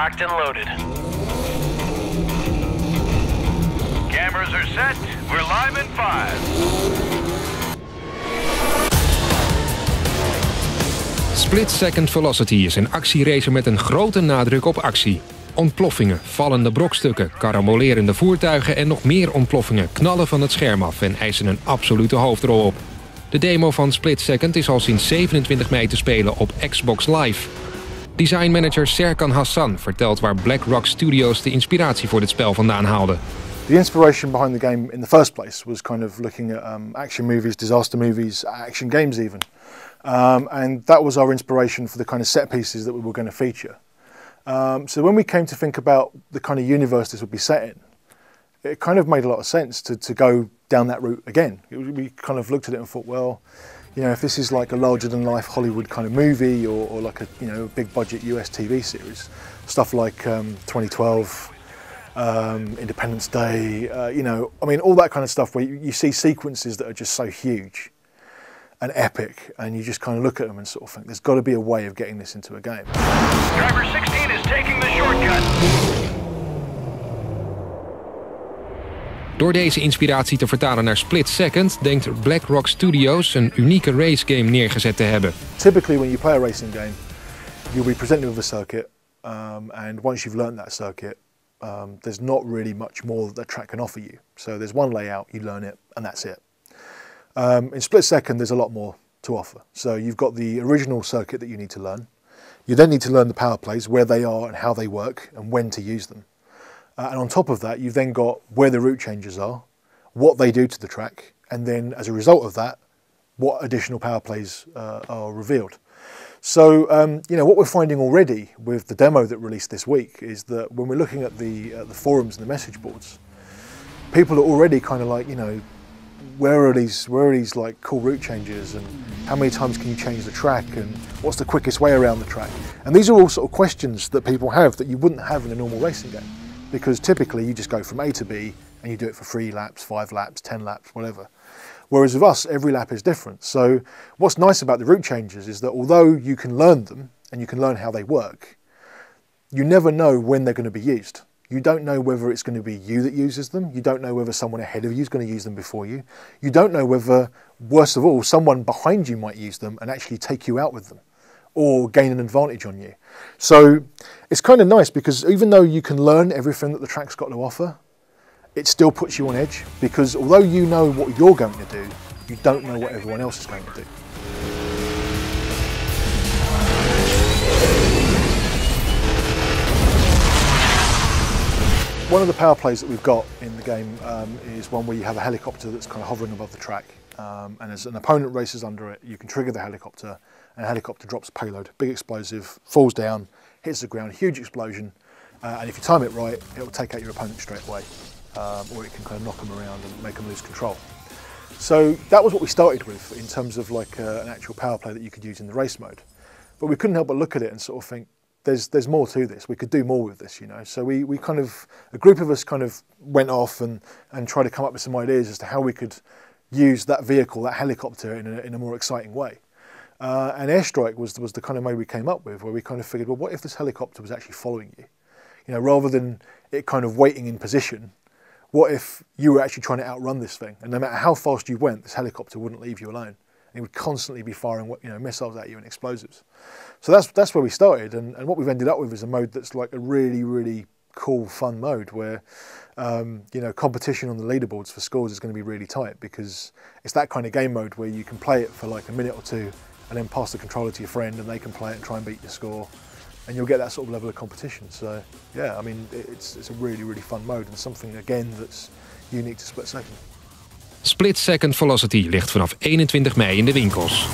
locked and loaded. Cameras are set. We're live in 5. Split-Second Velocity is een actieracer met een grote nadruk op actie. Ontploffingen, vallende brokstukken, karambolerende voertuigen en nog meer ontploffingen knallen van het scherm af en eisen een absolute hoofdrol op. De demo van Split-Second is al sinds 27 mei te spelen op Xbox Live. Designmanager Serkan Hassan vertelt waar BlackRock Studios de inspiratie voor dit spel vandaan haalde. The inspiration behind the game in the first place was kind of looking at action movies, disaster movies, action games even. And that was our inspiration for the kind of set pieces that we were going to feature. So when we came to think about the kind of universe this would be set in, it kind of made a lot of sense to go down that route again. We kind of looked at it and thought, well, you know, if this is like a larger than life Hollywood kind of movie or like a, you know, big budget US TV series, stuff like 2012, Independence Day, you know, I mean, all that kind of stuff where you see sequences that are just so huge and epic, and you just kind of look at them and sort of think, there's got to be a way of getting this into a game. Driver 16 is taking the shortcut. Door deze inspiratie te vertalen naar Split-Second denkt BlackRock Studios een unieke racegame neergezet te hebben. Typically when you play a racing game, you'll be presented with a circuit, and once you've learned that circuit, there's not really much more that the track can offer you. So there's one layout, you learn it, and that's it. In Split-Second, there's a lot more to offer. So you've got the original circuit that you need to learn. You then need to learn the power plays, where they are and how they work, and when to use them. And on top of that, you've then got where the route changes are, what they do to the track, and then as a result of that, what additional power plays are revealed. So, you know, what we're finding already with the demo that released this week is that when we're looking at the forums and the message boards, people are already kind of like, you know, where are these like cool route changes, and how many times can you change the track, and what's the quickest way around the track? And these are all sort of questions that people have that you wouldn't have in a normal racing game, because typically you just go from A to B and you do it for 3 laps, 5 laps, 10 laps, whatever. Whereas with us, every lap is different. So what's nice about the route changes is that although you can learn them and you can learn how they work, you never know when they're going to be used. You don't know whether it's going to be you that uses them. You don't know whether someone ahead of you is going to use them before you. You don't know whether, worst of all, someone behind you might use them and actually take you out with them or gain an advantage on you. So it's kind of nice because even though you can learn everything that the track's got to offer, it still puts you on edge, because although you know what you're going to do, you don't know what everyone else is going to do. One of the power plays that we've got in the game is one where you have a helicopter that's kind of hovering above the track, and as an opponent races under it, you can trigger the helicopter, and the helicopter drops a payload, big explosive, falls down, hits the ground, huge explosion, and if you time it right, it will take out your opponent straight away, or it can kind of knock them around and make them lose control. So that was what we started with in terms of like an actual power play that you could use in the race mode. But we couldn't help but look at it and sort of think, there's more to this. We could do more with this, you know. So we kind of, a group of us kind of went off and tried to come up with some ideas as to how we could use that vehicle, that helicopter, in a more exciting way. And airstrike was the kind of way we came up with, where we kind of figured, well, what if this helicopter was actually following you? You know, rather than it kind of waiting in position, what if you were actually trying to outrun this thing? And no matter how fast you went, this helicopter wouldn't leave you alone. It would constantly be firing, you know, missiles at you and explosives. So that's where we started, and what we've ended up with is a mode that's like a really, really cool, fun mode where, you know, competition on the leaderboards for scores is going to be really tight, because it's that kind of game mode where you can play it for like a minute or two and then pass the controller to your friend and they can play it and try and beat your score, and you'll get that sort of level of competition. So yeah, I mean, it's a really, really fun mode, and something again that's unique to Split-Second. Split-Second Velocity ligt vanaf 21 mei in de winkels.